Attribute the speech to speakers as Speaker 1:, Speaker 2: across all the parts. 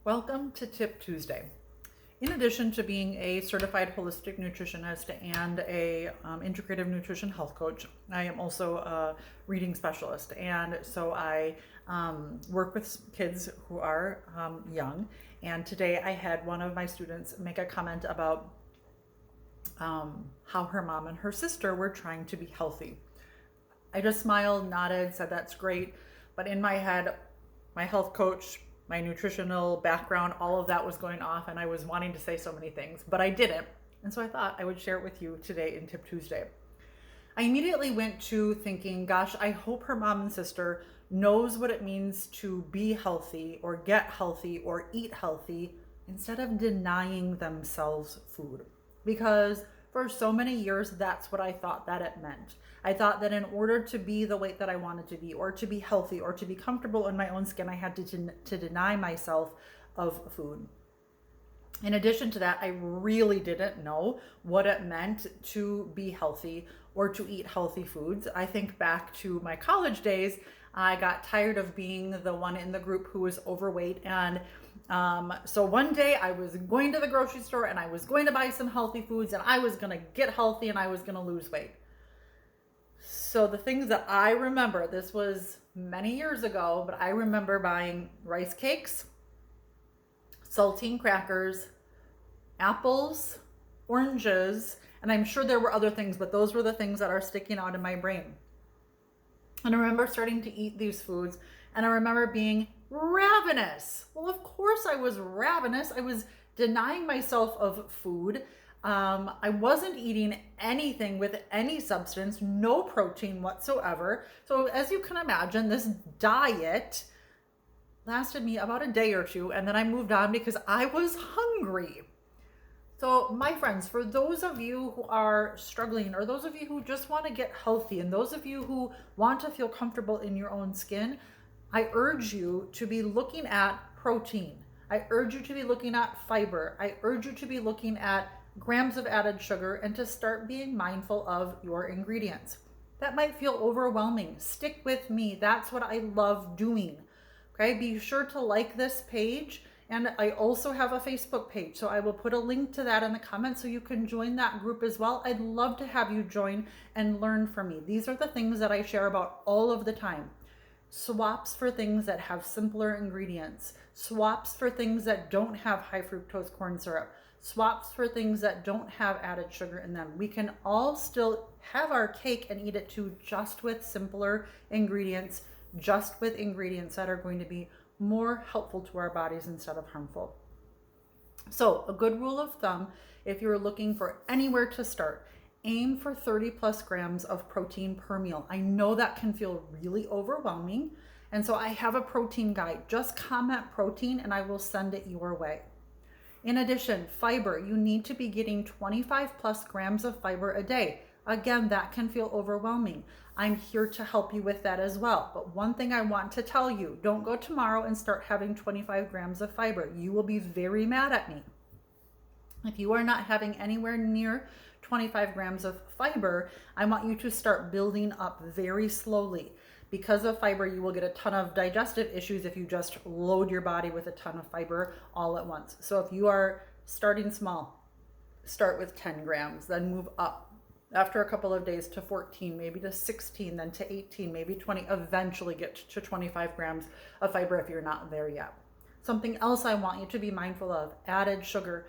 Speaker 1: Welcome to Tip Tuesday. In addition to being a certified holistic nutritionist and a integrative nutrition health coach, I am also a reading specialist. And so I work with kids who are young. And today I had one of my students make a comment about how her mom and her sister were trying to be healthy. I just smiled, nodded, said that's great. But in my head, my health coach, my nutritional background, all of that was going off, and I was wanting to say so many things, but I didn't. And so I thought I would share it with you today in Tip Tuesday. I immediately went to thinking, gosh, I hope her mom and sister knows what it means to be healthy or get healthy or eat healthy instead of denying themselves food. Because for so many years, that's what I thought that it meant. I thought that in order to be the weight that I wanted to be, or to be healthy, or to be comfortable in my own skin, I had to deny myself of food. In addition to that, I really didn't know what it meant to be healthy or to eat healthy foods. I think back to my college days, I got tired of being the one in the group who was overweight. And so one day I was going to the grocery store and I was going to buy some healthy foods and I was going to get healthy and I was going to lose weight. So the things that I remember, this was many years ago, but I remember buying rice cakes, saltine crackers, apples, oranges, and I'm sure there were other things, but those were the things that are sticking out in my brain. And I remember starting to eat these foods, and I remember being ravenous. Well, of course I was ravenous. I was denying myself of food. I wasn't eating anything with any substance, no protein whatsoever. So as you can imagine, this diet lasted me about a day or two, and then I moved on because I was hungry. So my friends, for those of you who are struggling, or those of you who just want to get healthy, and those of you who want to feel comfortable in your own skin, I urge you to be looking at protein. I urge you to be looking at fiber. I urge you to be looking at grams of added sugar and to start being mindful of your ingredients. That might feel overwhelming. Stick with me. That's what I love doing. Okay, be sure to like this page. And I also have a Facebook page, so I will put a link to that in the comments so you can join that group as well. I'd love to have you join and learn from me. These are the things that I share about all of the time. Swaps for things that have simpler ingredients. Swaps for things that don't have high fructose corn syrup. Swaps for things that don't have added sugar in them. We can all still have our cake and eat it too, just with simpler ingredients, just with ingredients that are going to be more helpful to our bodies instead of harmful. So a good rule of thumb, if you're looking for anywhere to start, aim for 30 plus grams of protein per meal. I know that can feel really overwhelming. And so I have a protein guide. Just comment protein and I will send it your way. In addition, fiber, you need to be getting 25 plus grams of fiber a day. Again, that can feel overwhelming. I'm here to help you with that as well. But one thing I want to tell you, don't go tomorrow and start having 25 grams of fiber. You will be very mad at me. If you are not having anywhere near 25 grams of fiber, I want you to start building up very slowly. Because of fiber, you will get a ton of digestive issues if you just load your body with a ton of fiber all at once. So if you are starting small, start with 10 grams, then move up after a couple of days to 14, maybe to 16, then to 18, maybe 20, eventually get to 25 grams of fiber if you're not there yet. Something else I want you to be mindful of, added sugar.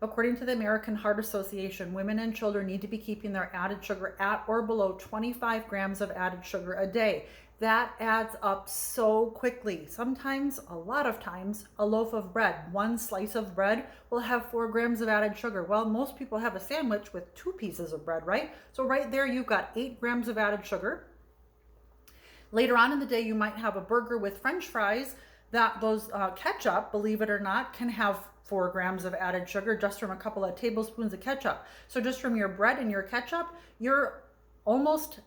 Speaker 1: According to the American Heart Association, women and children need to be keeping their added sugar at or below 25 grams of added sugar a day. That adds up so quickly. Sometimes, a lot of times, a loaf of bread, one slice of bread will have 4 grams of added sugar. Well, most people have a sandwich with 2 pieces of bread, right? So right there, you've got 8 grams of added sugar. Later on in the day, you might have a burger with French fries. Those ketchup, believe it or not, can have 4 grams of added sugar just from a couple of tablespoons of ketchup. So just from your bread and your ketchup, you're almost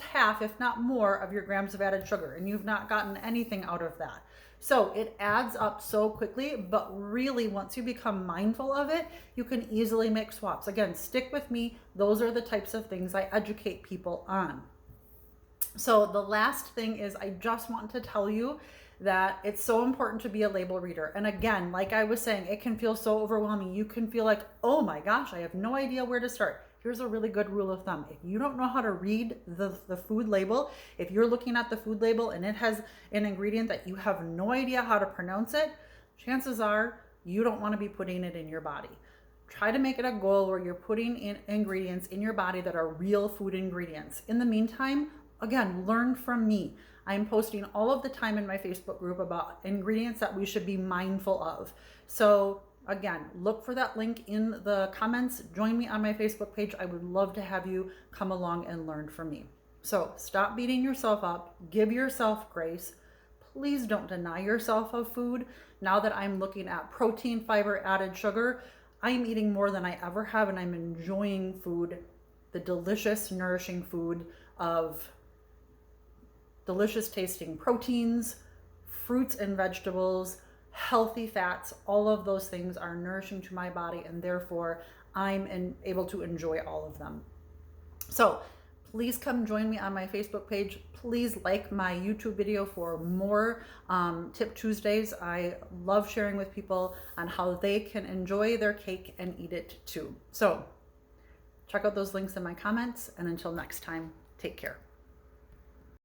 Speaker 1: half, if not more, of your grams of added sugar, and you've not gotten anything out of that. So it adds up so quickly, but really once you become mindful of it, you can easily make swaps. Again, stick with me. Those are the types of things I educate people on. So the last thing is I just want to tell you that it's so important to be a label reader. And again, like I was saying, it can feel so overwhelming. You can feel like, oh my gosh, I have no idea where to start. Here's a really good rule of thumb. If you don't know how to read the food label, if you're looking at the food label and it has an ingredient that you have no idea how to pronounce it, chances are you don't want to be putting it in your body. Try to make it a goal where you're putting in ingredients in your body that are real food ingredients. In the meantime, again, learn from me. I'm posting all of the time in my Facebook group about ingredients that we should be mindful of. So again, look for that link in the comments. Join me on my Facebook page. I would love to have you come along and learn from me. So stop beating yourself up. Give yourself grace. Please don't deny yourself of food. Now that I'm looking at protein, fiber, added sugar, I'm eating more than I ever have, and I'm enjoying food, the delicious, nourishing food of delicious tasting proteins, fruits and vegetables, healthy fats. All of those things are nourishing to my body, and therefore I'm able to enjoy all of them. So please come join me on my Facebook page. Please like my YouTube video for more Tip Tuesdays. I love sharing with people on how they can enjoy their cake and eat it too. So check out those links in my comments, and until next time, take care.